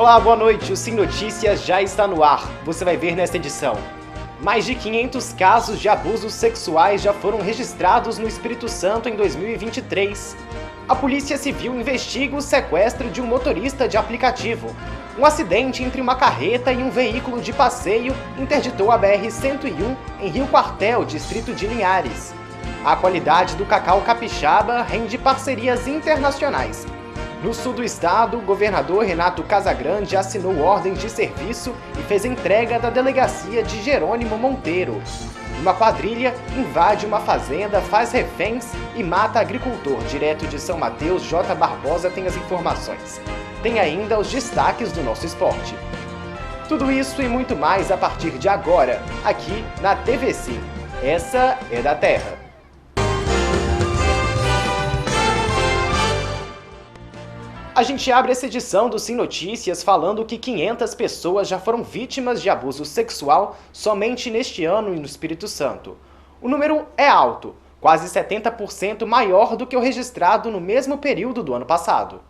Olá, boa noite. O Sim Notícias já está no ar. Você vai ver nesta edição. Mais de 500 casos de abusos sexuais já foram registrados no Espírito Santo em 2023. A Polícia Civil investiga o sequestro de um motorista de aplicativo. Um acidente entre uma carreta e um veículo de passeio interditou a BR-101 em Rio Quartel, distrito de Linhares. A qualidade do cacau capixaba rende parcerias internacionais. No sul do estado, o governador Renato Casagrande assinou ordens de serviço e fez entrega da delegacia de Jerônimo Monteiro. Uma quadrilha invade uma fazenda, faz reféns e mata agricultor. Direto de São Mateus, J. Barbosa tem as informações. Tem ainda os destaques do nosso esporte. Tudo isso e muito mais a partir de agora, aqui na TV Sim. Essa é da Terra. A gente abre essa edição do Sim Notícias falando que 500 pessoas já foram vítimas de abuso sexual somente neste ano no Espírito Santo. O número é alto, quase 70% maior do que o registrado no mesmo período do ano passado.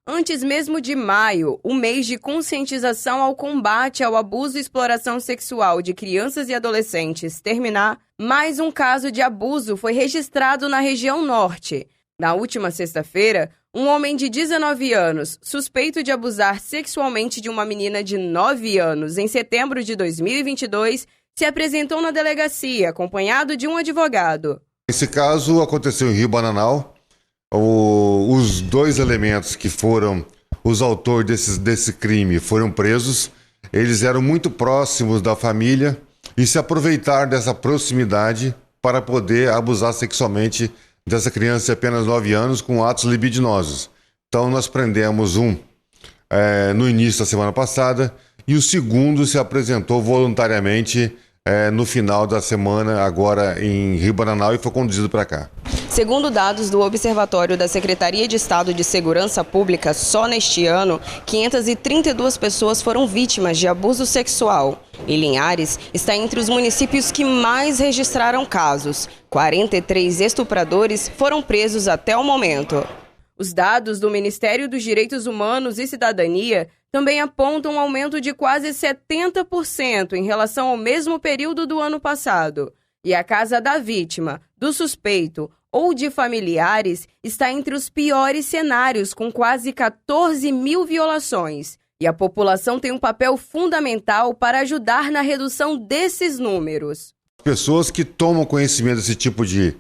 Antes mesmo de maio, o mês de conscientização ao combate ao abuso e exploração sexual de crianças e adolescentes terminar, mais um caso de abuso foi registrado na região norte. Na última sexta-feira, um homem de 19 anos, suspeito de abusar sexualmente de uma menina de 9 anos em setembro de 2022, se apresentou na delegacia, acompanhado de um advogado. Esse caso aconteceu em Rio Bananal. Os dois elementos que foram os autores desse crime foram presos. Eles eram muito próximos da família e se aproveitaram dessa proximidade para poder abusar sexualmente dessa criança de apenas 9 anos com atos libidinosos. Então nós prendemos um no início da semana passada e o segundo se apresentou voluntariamente no final da semana, agora em Rio Bananal, e foi conduzido para cá. Segundo dados do Observatório da Secretaria de Estado de Segurança Pública, só neste ano, 532 pessoas foram vítimas de abuso sexual. E Linhares está entre os municípios que mais registraram casos. 43 estupradores foram presos até o momento. Os dados do Ministério dos Direitos Humanos e Cidadania também apontam um aumento de quase 70% em relação ao mesmo período do ano passado. E a casa da vítima, do suspeito ou de familiares está entre os piores cenários, com quase 14 mil violações. E a população tem um papel fundamental para ajudar na redução desses números. Pessoas que tomam conhecimento desse tipo de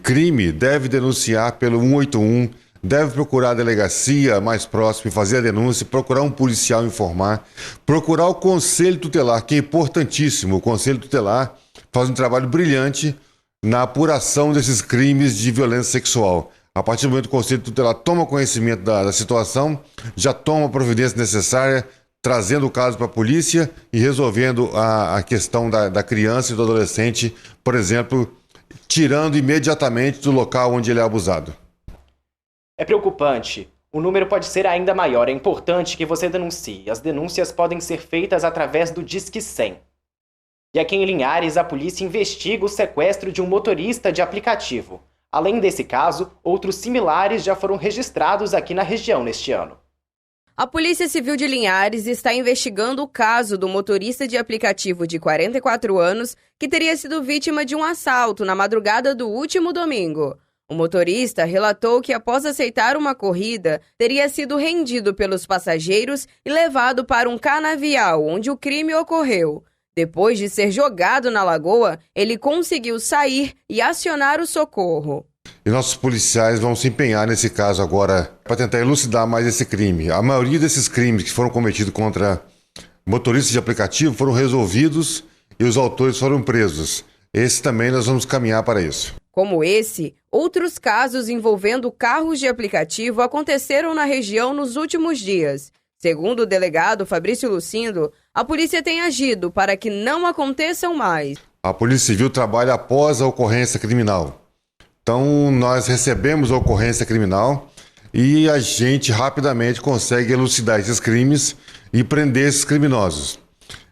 crime devem denunciar pelo 181, devem procurar a delegacia mais próxima e fazer a denúncia, procurar um policial informar, procurar o Conselho Tutelar, que é importantíssimo. O Conselho Tutelar faz um trabalho brilhante na apuração desses crimes de violência sexual. A partir do momento que o Conselho Tutelar toma conhecimento da situação, já toma a providência necessária, trazendo o caso para a polícia e resolvendo a questão da criança e do adolescente, por exemplo, tirando imediatamente do local onde ele é abusado. É preocupante. O número pode ser ainda maior. É importante que você denuncie. As denúncias podem ser feitas através do Disque 100. E aqui em Linhares, a polícia investiga o sequestro de um motorista de aplicativo. Além desse caso, outros similares já foram registrados aqui na região neste ano. A Polícia Civil de Linhares está investigando o caso do motorista de aplicativo de 44 anos que teria sido vítima de um assalto na madrugada do último domingo. O motorista relatou que, após aceitar uma corrida, teria sido rendido pelos passageiros e levado para um canavial, onde o crime ocorreu. Depois de ser jogado na lagoa, ele conseguiu sair e acionar o socorro. E nossos policiais vão se empenhar nesse caso agora para tentar elucidar mais esse crime. A maioria desses crimes que foram cometidos contra motoristas de aplicativo foram resolvidos e os autores foram presos. Esse também nós vamos caminhar para isso. Como esse, outros casos envolvendo carros de aplicativo aconteceram na região nos últimos dias. Segundo o delegado Fabrício Lucindo, a polícia tem agido para que não aconteçam mais. A Polícia Civil trabalha após a ocorrência criminal. Então, nós recebemos a ocorrência criminal e a gente rapidamente consegue elucidar esses crimes e prender esses criminosos.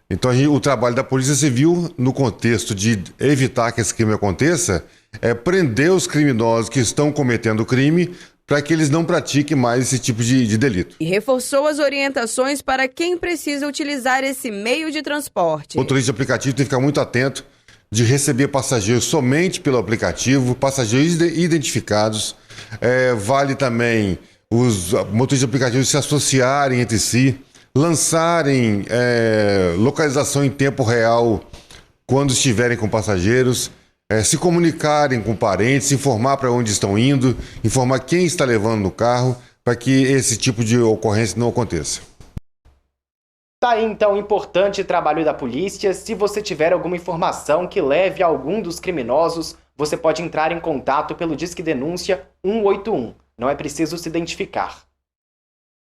Então, o trabalho da Polícia Civil, no contexto de evitar que esse crime aconteça, é prender os criminosos que estão cometendo o crime para que eles não pratiquem mais esse tipo de delito. E reforçou as orientações para quem precisa utilizar esse meio de transporte. O motorista de aplicativo tem que ficar muito atento de receber passageiros somente pelo aplicativo, passageiros identificados. Vale também os motoristas de aplicativo se associarem entre si, lançarem localização em tempo real quando estiverem com passageiros, se comunicarem com parentes, informar para onde estão indo, informar quem está levando no carro, para que esse tipo de ocorrência não aconteça. Tá aí então o importante trabalho da polícia. Se você tiver alguma informação que leve a algum dos criminosos, você pode entrar em contato pelo Disque Denúncia 181. Não é preciso se identificar.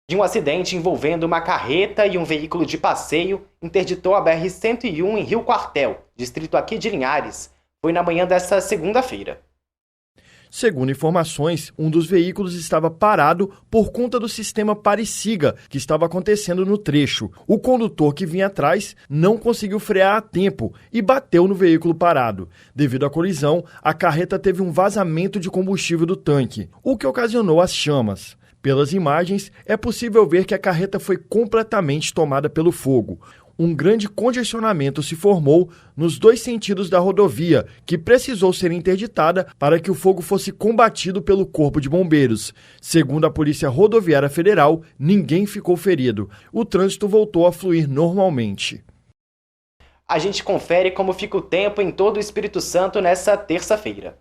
De um acidente envolvendo uma carreta e um veículo de passeio, interditou a BR-101 em Rio Quartel, distrito aqui de Linhares. Foi na manhã desta segunda-feira. Segundo informações, um dos veículos estava parado por conta do sistema pare-siga que estava acontecendo no trecho. O condutor que vinha atrás não conseguiu frear a tempo e bateu no veículo parado. Devido à colisão, a carreta teve um vazamento de combustível do tanque, o que ocasionou as chamas. Pelas imagens, é possível ver que a carreta foi completamente tomada pelo fogo. Um grande congestionamento se formou nos dois sentidos da rodovia, que precisou ser interditada para que o fogo fosse combatido pelo Corpo de Bombeiros. Segundo a Polícia Rodoviária Federal, ninguém ficou ferido. O trânsito voltou a fluir normalmente. A gente confere como fica o tempo em todo o Espírito Santo nessa terça-feira.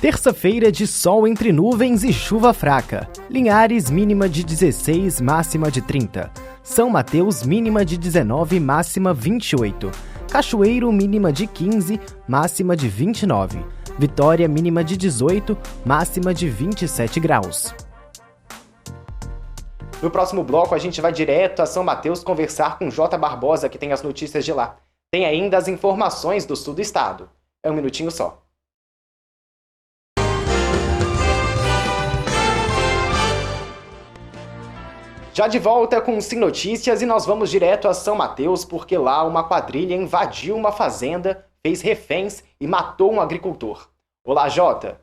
Terça-feira de sol entre nuvens e chuva fraca. Linhares, mínima de 16, máxima de 30. São Mateus, mínima de 19, máxima 28. Cachoeiro, mínima de 15, máxima de 29. Vitória, mínima de 18, máxima de 27 graus. No próximo bloco, a gente vai direto a São Mateus conversar com J. Barbosa, que tem as notícias de lá. Tem ainda as informações do sul do estado. É um minutinho só. Já de volta com Sim Notícias e nós vamos direto a São Mateus porque lá uma quadrilha invadiu uma fazenda, fez reféns e matou um agricultor. Olá, Jota.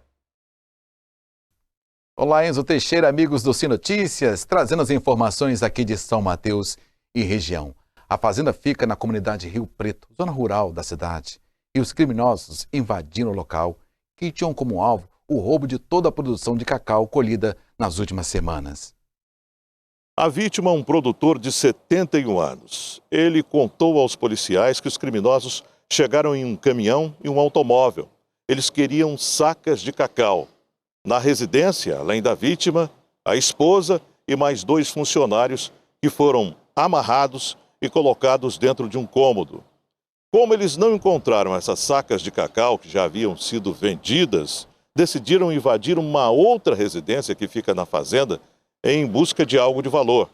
Olá, Enzo Teixeira, amigos do Sim Notícias, trazendo as informações aqui de São Mateus e região. A fazenda fica na comunidade Rio Preto, zona rural da cidade, e os criminosos invadiram o local, que tinham como alvo o roubo de toda a produção de cacau colhida nas últimas semanas. A vítima é um produtor de 71 anos. Ele contou aos policiais que os criminosos chegaram em um caminhão e um automóvel. Eles queriam sacas de cacau. Na residência, além da vítima, a esposa e mais 2 funcionários que foram amarrados e colocados dentro de um cômodo. Como eles não encontraram essas sacas de cacau que já haviam sido vendidas, decidiram invadir uma outra residência que fica na fazenda em busca de algo de valor.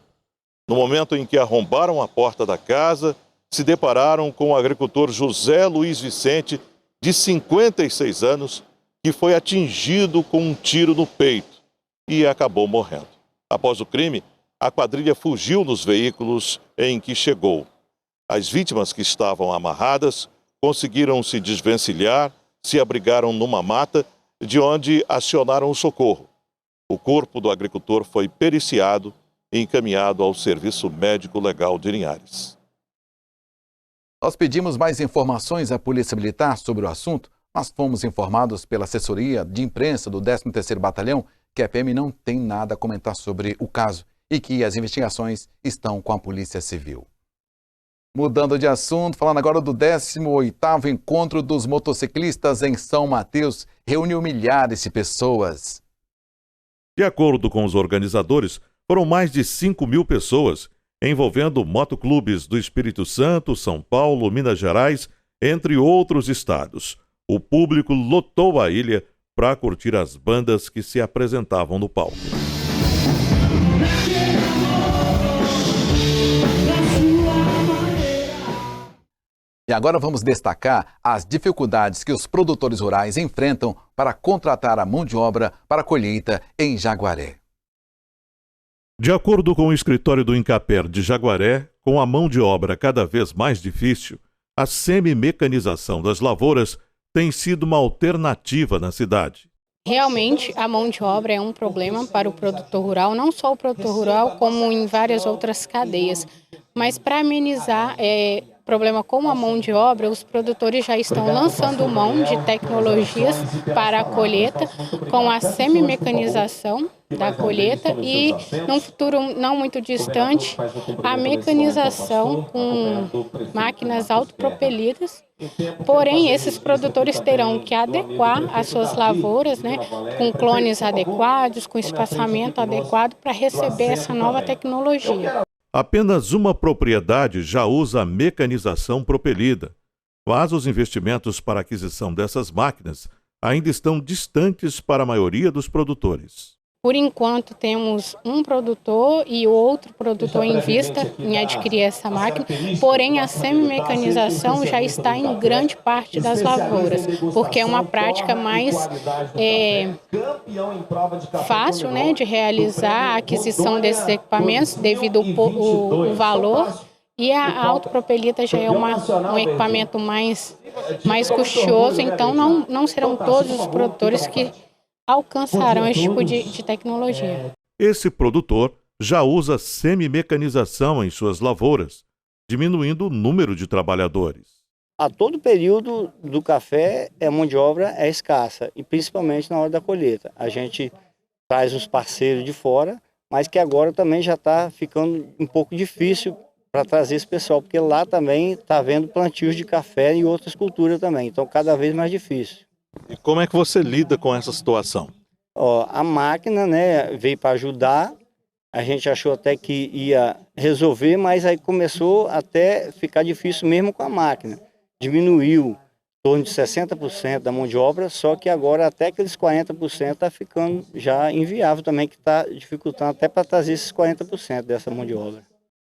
No momento em que arrombaram a porta da casa, se depararam com o agricultor José Luiz Vicente, de 56 anos, que foi atingido com um tiro no peito e acabou morrendo. Após o crime, a quadrilha fugiu nos veículos em que chegou. As vítimas que estavam amarradas conseguiram se desvencilhar, se abrigaram numa mata, de onde acionaram o socorro. O corpo do agricultor foi periciado e encaminhado ao Serviço Médico Legal de Linhares. Nós pedimos mais informações à Polícia Militar sobre o assunto, mas fomos informados pela assessoria de imprensa do 13º Batalhão que a PM não tem nada a comentar sobre o caso e que as investigações estão com a Polícia Civil. Mudando de assunto, falando agora do 18º Encontro dos Motociclistas em São Mateus, reuniu milhares de pessoas. De acordo com os organizadores, foram mais de 5.000 pessoas, envolvendo motoclubes do Espírito Santo, São Paulo, Minas Gerais, entre outros estados. O público lotou a ilha para curtir as bandas que se apresentavam no palco. E agora vamos destacar as dificuldades que os produtores rurais enfrentam para contratar a mão de obra para a colheita em Jaguaré. De acordo com o escritório do Incaper de Jaguaré, com a mão de obra cada vez mais difícil, a semi-mecanização das lavouras tem sido uma alternativa na cidade. Realmente, a mão de obra é um problema para o produtor rural, não só o produtor rural, como em várias outras cadeias. Mas para amenizar problema com a mão de obra, os produtores já estão lançando mão de tecnologias para a colheita, com a semi-mecanização da colheita e, num futuro não muito distante, a mecanização com máquinas autopropelidas. Porém, esses produtores terão que adequar as suas lavouras, com clones adequados, com espaçamento adequado para receber essa nova tecnologia. Apenas uma propriedade já usa a mecanização propelida, mas os investimentos para a aquisição dessas máquinas ainda estão distantes para a maioria dos produtores. Por enquanto, temos um produtor e outro produtor em vista em adquirir essa máquina, porém a semi-mecanização já está em grande parte das lavouras, porque é uma prática mais fácil de realizar a aquisição desses equipamentos devido ao valor, e a autopropelita já é um equipamento mais custoso, então não serão todos os produtores que alcançarão esse tipo de tecnologia. Esse produtor já usa semi-mecanização em suas lavouras, diminuindo o número de trabalhadores. A todo período do café, a mão de obra é escassa, e principalmente na hora da colheita. A gente traz os parceiros de fora, mas que agora também já está ficando um pouco difícil para trazer esse pessoal, porque lá também está havendo plantios de café e outras culturas também, então cada vez mais difícil. E como é que você lida com essa situação? A máquina veio para ajudar, a gente achou até que ia resolver, mas aí começou até ficar difícil mesmo com a máquina. Diminuiu em torno de 60% da mão de obra, só que agora até aqueles 40% está ficando já inviável também, que está dificultando até para trazer esses 40% dessa mão de obra.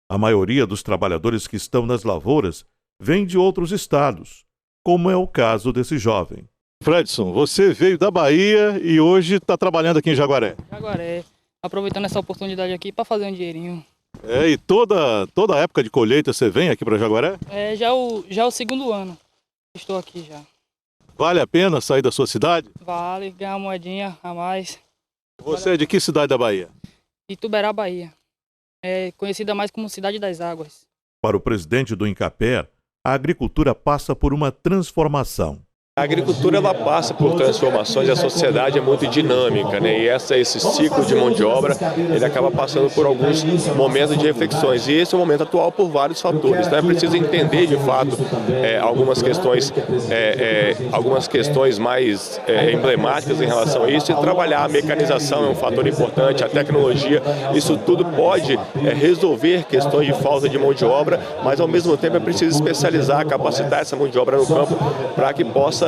A maioria dos trabalhadores que estão nas lavouras vem de outros estados, como é o caso desse jovem. Fredson, você veio da Bahia e hoje está trabalhando aqui em Jaguaré. Jaguaré, aproveitando essa oportunidade aqui para fazer um dinheirinho. E toda a época de colheita você vem aqui para Jaguaré? Já o segundo ano que estou aqui já. Vale a pena sair da sua cidade? Vale, ganhar uma moedinha a mais. Você é de que cidade da Bahia? Ituberá, Bahia. É conhecida mais como Cidade das Águas. Para o presidente do Incaper, a agricultura passa por uma transformação. A agricultura ela passa por transformações e a sociedade é muito dinâmica, E esse ciclo de mão de obra ele acaba passando por alguns momentos de reflexões. E esse é o momento atual por vários fatores. É preciso entender de fato algumas questões mais emblemáticas em relação a isso e trabalhar. A mecanização é um fator importante, a tecnologia, isso tudo pode resolver questões de falta de mão de obra, mas ao mesmo tempo é preciso especializar, capacitar essa mão de obra no campo para que possa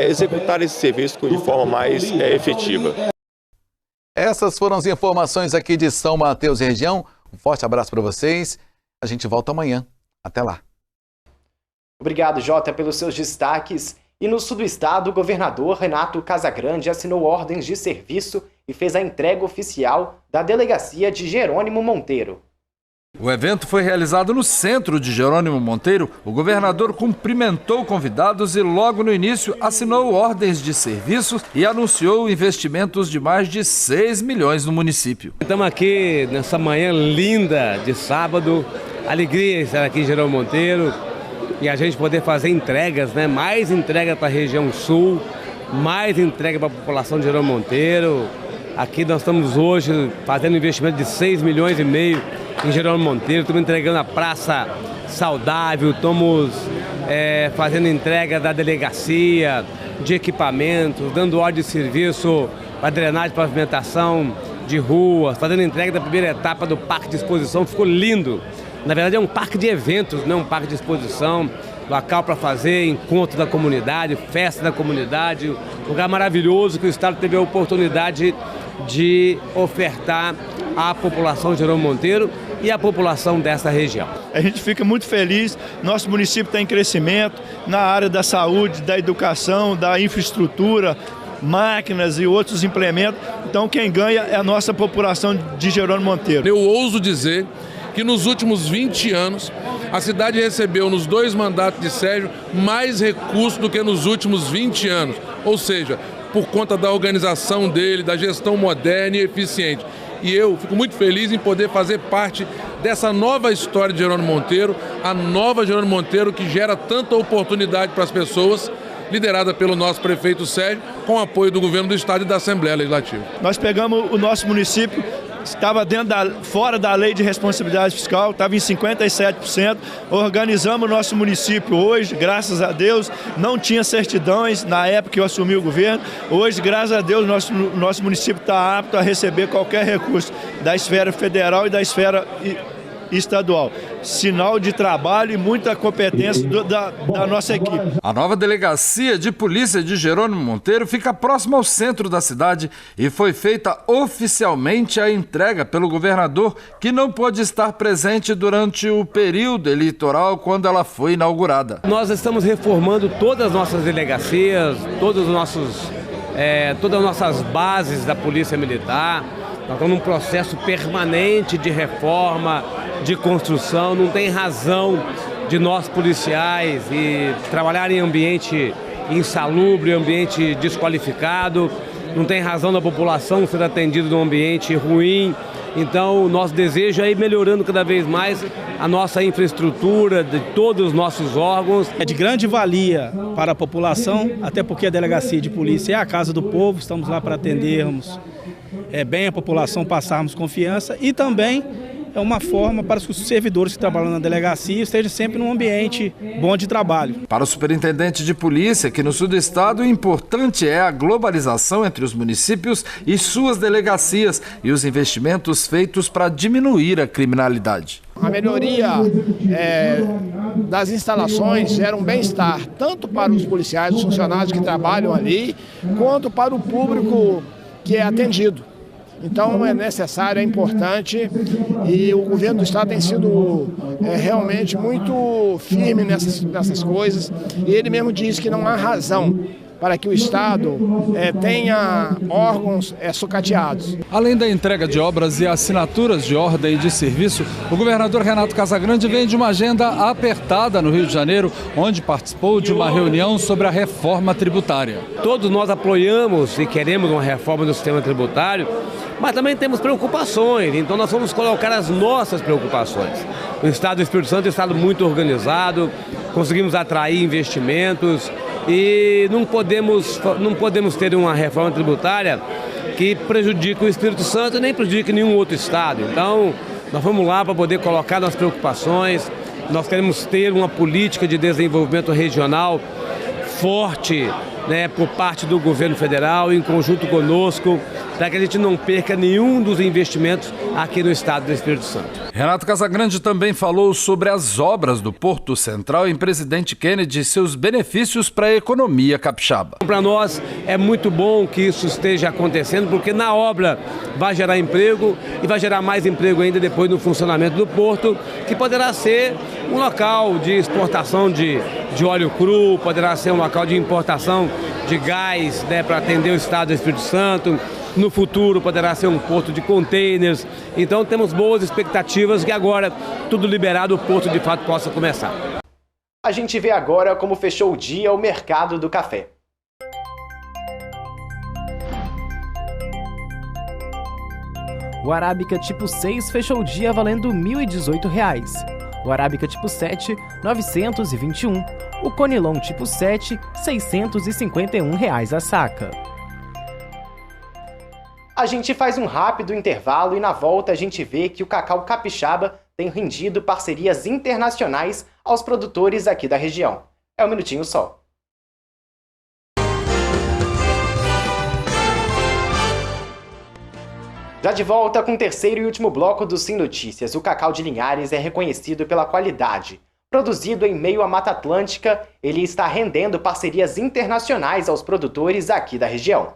executar esse serviço de forma mais efetiva. Essas foram as informações aqui de São Mateus e região. Um forte abraço para vocês. A gente volta amanhã. Até lá. Obrigado, Jota, pelos seus destaques. E no sul do estado, o governador Renato Casagrande assinou ordens de serviço e fez a entrega oficial da delegacia de Jerônimo Monteiro. O evento foi realizado no centro de Jerônimo Monteiro. O governador cumprimentou convidados e logo no início assinou ordens de serviços e anunciou investimentos de mais de 6 milhões no município. Estamos aqui nessa manhã linda de sábado, alegria estar aqui em Jerônimo Monteiro e a gente poder fazer entregas, mais entrega para a região sul, mais entrega para a população de Jerônimo Monteiro. Aqui nós estamos hoje fazendo um investimento de 6 milhões e meio em Jerônimo Monteiro, estamos entregando a praça saudável, estamos fazendo entrega da delegacia, de equipamentos, dando ordem de serviço para drenagem e pavimentação de ruas, fazendo entrega da primeira etapa do parque de exposição, ficou lindo. Na verdade é um parque de eventos, não um parque de exposição, local para fazer encontro da comunidade, festa da comunidade, lugar maravilhoso que o Estado teve a oportunidade de ofertar à população de Jerônimo Monteiro e à população dessa região. A gente fica muito feliz, nosso município está em crescimento na área da saúde, da educação, da infraestrutura, máquinas e outros implementos, então quem ganha é a nossa população de Jerônimo Monteiro. Eu ouso dizer que nos últimos 20 anos, a cidade recebeu nos 2 mandatos de Sérgio mais recursos do que nos últimos 20 anos. Ou seja, por conta da organização dele, da gestão moderna e eficiente. E eu fico muito feliz em poder fazer parte dessa nova história de Jerônimo Monteiro, a nova Jerônimo Monteiro que gera tanta oportunidade para as pessoas, liderada pelo nosso prefeito Sérgio, com o apoio do governo do Estado e da Assembleia Legislativa. Nós pegamos o nosso município, estava fora da lei de responsabilidade fiscal, estava em 57%, organizamos o nosso município hoje, graças a Deus, não tinha certidões na época que eu assumi o governo, hoje, graças a Deus, nosso município está apto a receber qualquer recurso da esfera federal e da esfera estadual. Sinal de trabalho e muita competência da nossa equipe. A nova delegacia de polícia de Jerônimo Monteiro fica próxima ao centro da cidade e foi feita oficialmente a entrega pelo governador, que não pôde estar presente durante o período eleitoral quando ela foi inaugurada. Nós estamos reformando todas as nossas delegacias, todas as nossas bases da Polícia Militar. Nós estamos num processo permanente de reforma, de construção. Não tem razão de nós policiais e trabalhar em ambiente insalubre, ambiente desqualificado. Não tem razão da população ser atendida num ambiente ruim. Então, o nosso desejo é ir melhorando cada vez mais a nossa infraestrutura de todos os nossos órgãos. É de grande valia para a população, até porque a Delegacia de Polícia é a casa do povo, estamos lá para atendermos bem a população, passarmos confiança, e também é uma forma para que os servidores que trabalham na delegacia estejam sempre num ambiente bom de trabalho. Para o superintendente de polícia aqui no sul do estado, o importante é a globalização entre os municípios e suas delegacias e os investimentos feitos para diminuir a criminalidade. A melhoria das instalações gera um bem-estar, tanto para os policiais, os funcionários que trabalham ali, quanto para o público que é atendido. Então é necessário, é importante, e o governo do estado tem sido realmente muito firme nessas coisas, e ele mesmo diz que não há razão para que o Estado tenha órgãos sucateados. Além da entrega de obras e assinaturas de ordem de serviço, o governador Renato Casagrande vem de uma agenda apertada no Rio de Janeiro, onde participou de uma reunião sobre a reforma tributária. Todos nós apoiamos e queremos uma reforma do sistema tributário, mas também temos preocupações, então nós vamos colocar as nossas preocupações. O Estado do Espírito Santo é um Estado muito organizado, conseguimos atrair investimentos, e não podemos ter uma reforma tributária que prejudique o Espírito Santo e nem prejudique nenhum outro estado. Então, nós vamos lá para poder colocar nossas preocupações. Nós queremos ter uma política de desenvolvimento regional forte, por parte do governo federal, em conjunto conosco, para que a gente não perca nenhum dos investimentos aqui no estado do Espírito Santo. Renato Casagrande também falou sobre as obras do Porto Central em Presidente Kennedy e seus benefícios para a economia capixaba. Para nós é muito bom que isso esteja acontecendo, porque na obra vai gerar emprego e vai gerar mais emprego ainda depois no funcionamento do porto, que poderá ser um local de exportação de óleo cru, poderá ser um local de importação de gás, para atender o estado do Espírito Santo. No futuro poderá ser um porto de containers. Então temos boas expectativas que agora, tudo liberado, o porto de fato possa começar. A gente vê agora como fechou o dia o mercado do café. O Arábica tipo 6 fechou o dia valendo R$ 1.018. O Arábica tipo 7, R$ 921. O Conilon tipo 7, R$ 651 a saca. A gente faz um rápido intervalo e na volta a gente vê que o cacau capixaba tem rendido parcerias internacionais aos produtores aqui da região. É um minutinho só. Já de volta com o terceiro e último bloco do Sim Notícias, o cacau de Linhares é reconhecido pela qualidade. Produzido em meio à Mata Atlântica, ele está rendendo parcerias internacionais aos produtores aqui da região.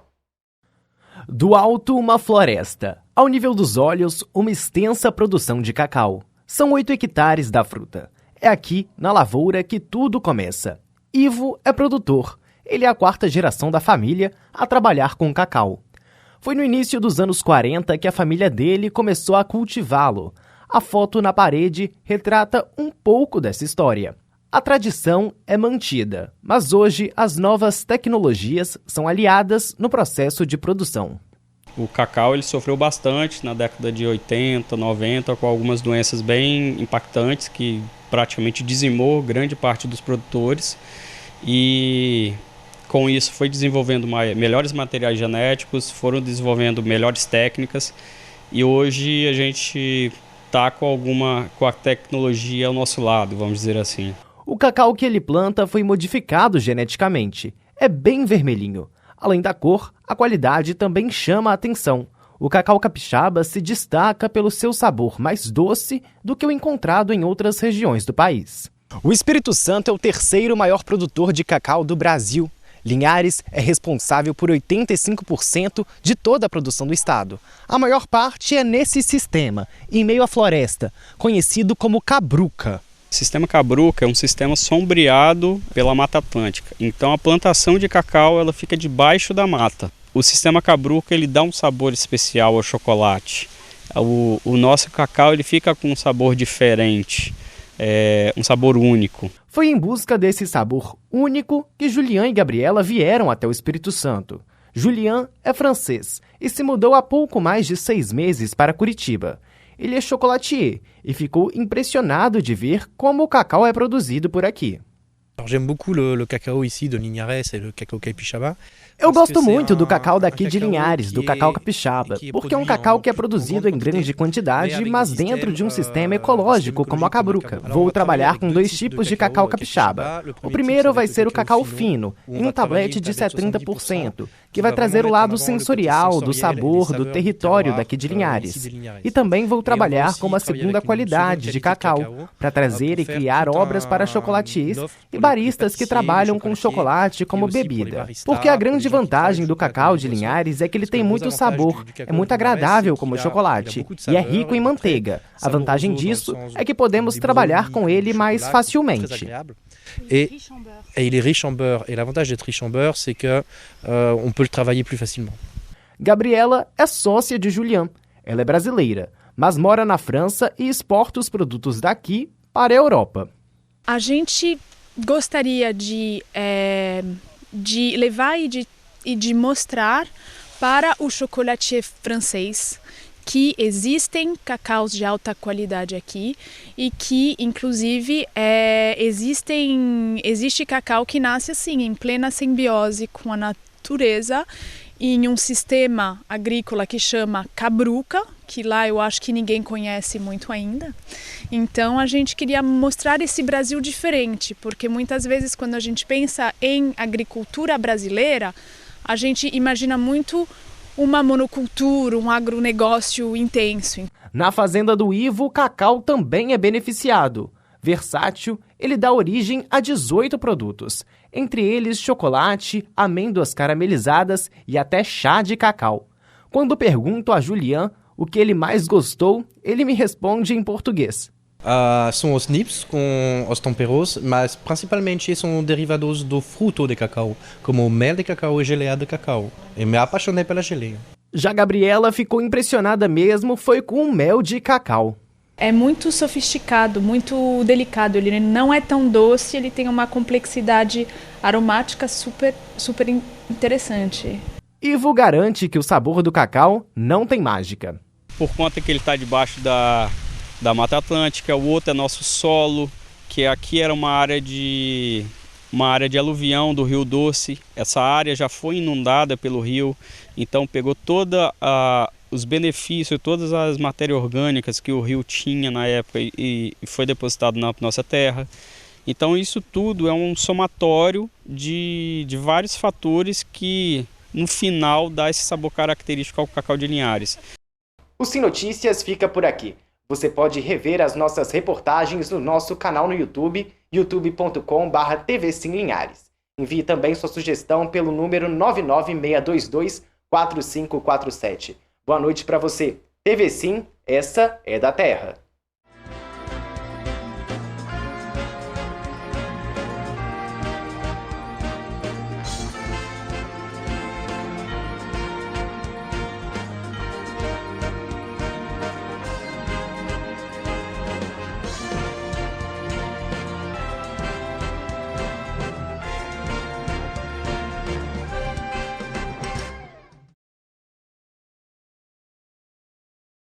Do alto, uma floresta. Ao nível dos olhos, uma extensa produção de cacau. São 8 hectares da fruta. É aqui, na lavoura, que tudo começa. Ivo é produtor. Ele é a 4ª geração da família a trabalhar com cacau. Foi no início dos anos 40 que a família dele começou a cultivá-lo. A foto na parede retrata um pouco dessa história. A tradição é mantida, mas hoje as novas tecnologias são aliadas no processo de produção. O cacau ele sofreu bastante na década de 80, 90, com algumas doenças bem impactantes que praticamente dizimou grande parte dos produtores. E com isso foi desenvolvendo melhores materiais genéticos, foram desenvolvendo melhores técnicas e hoje a gente está com a tecnologia ao nosso lado, vamos dizer assim. O cacau que ele planta foi modificado geneticamente. É bem vermelhinho. Além da cor, a qualidade também chama a atenção. O cacau capixaba se destaca pelo seu sabor mais doce do que o encontrado em outras regiões do país. O Espírito Santo é o terceiro maior produtor de cacau do Brasil. Linhares é responsável por 85% de toda a produção do estado. A maior parte é nesse sistema, em meio à floresta, conhecido como cabruca. O sistema cabruca é um sistema sombreado pela Mata Atlântica. Então a plantação de cacau ela fica debaixo da mata. O sistema cabruca ele dá um sabor especial ao chocolate. O nosso cacau ele fica com um sabor diferente, um sabor único. Foi em busca desse sabor único que Julian e Gabriela vieram até o Espírito Santo. Julian é francês e se mudou há pouco mais de 6 meses para Curitiba. Ele é chocolatier e ficou impressionado de ver como o cacau é produzido por aqui. J'aime beaucoup le cacao ici de Linhares et le cacao capixaba. Eu gosto muito do cacau daqui de Linhares, do cacau capixaba, porque é um cacau que é produzido em grande quantidade, mas dentro de um sistema ecológico como a cabruca. Vou trabalhar com 2 tipos de cacau capixaba. O primeiro vai ser o cacau fino, em um tablete de 70%, que vai trazer o lado sensorial, do sabor, do território daqui de Linhares. E também vou trabalhar com uma segunda qualidade de cacau, para trazer e criar obras para chocolatiers e baristas que trabalham com chocolate como bebida. Porque a grande vantagem do cacau de Linhares é que ele tem muito sabor, é muito agradável como chocolate e é rico em manteiga. A vantagem disso é que podemos trabalhar com ele mais facilmente. Et il est riche en beurre. Et l'avantage d'être riche en beurre, c'est que on peut le travailler plus facilement. Gabriela é sócia de Julian. Ela é brasileira, mas mora na França e exporta os produtos daqui para a Europa. A gente gostaria de levar e de mostrar para o chocolatier francês que existem cacaus de alta qualidade aqui e que, inclusive, existe cacau que nasce assim, em plena simbiose com a natureza, em um sistema agrícola que chama cabruca, que lá eu acho que ninguém conhece muito ainda. Então a gente queria mostrar esse Brasil diferente, porque muitas vezes quando a gente pensa em agricultura brasileira, a gente imagina muito uma monocultura, um agronegócio intenso. Na fazenda do Ivo, o cacau também é beneficiado. Versátil, ele dá origem a 18 produtos, entre eles chocolate, amêndoas caramelizadas e até chá de cacau. Quando pergunto a Julian o que ele mais gostou, ele me responde em português. São os nips com os temperos, mas principalmente são derivados do fruto de cacau, como mel de cacau e geleia de cacau. Eu me apaixonei pela geleia. Já Gabriela ficou impressionada mesmo foi com o mel de cacau. É muito sofisticado, muito delicado, ele não é tão doce, ele tem uma complexidade aromática super interessante. Ivo garante que o sabor do cacau não tem mágica. Por conta que ele está debaixo da Mata Atlântica, o outro é nosso solo, que aqui era uma área de aluvião do Rio Doce. Essa área já foi inundada pelo rio, então pegou os benefícios, todas as matérias orgânicas que o rio tinha na época e foi depositado na nossa terra. Então isso tudo é um somatório de vários fatores que no final dá esse sabor característico ao cacau de Linhares. O Sim Notícias fica por aqui. Você pode rever as nossas reportagens no nosso canal no YouTube, youtube.com/TV Sim Linhares. Envie também sua sugestão pelo número 996224547. Boa noite para você. TV Sim, essa é da Terra.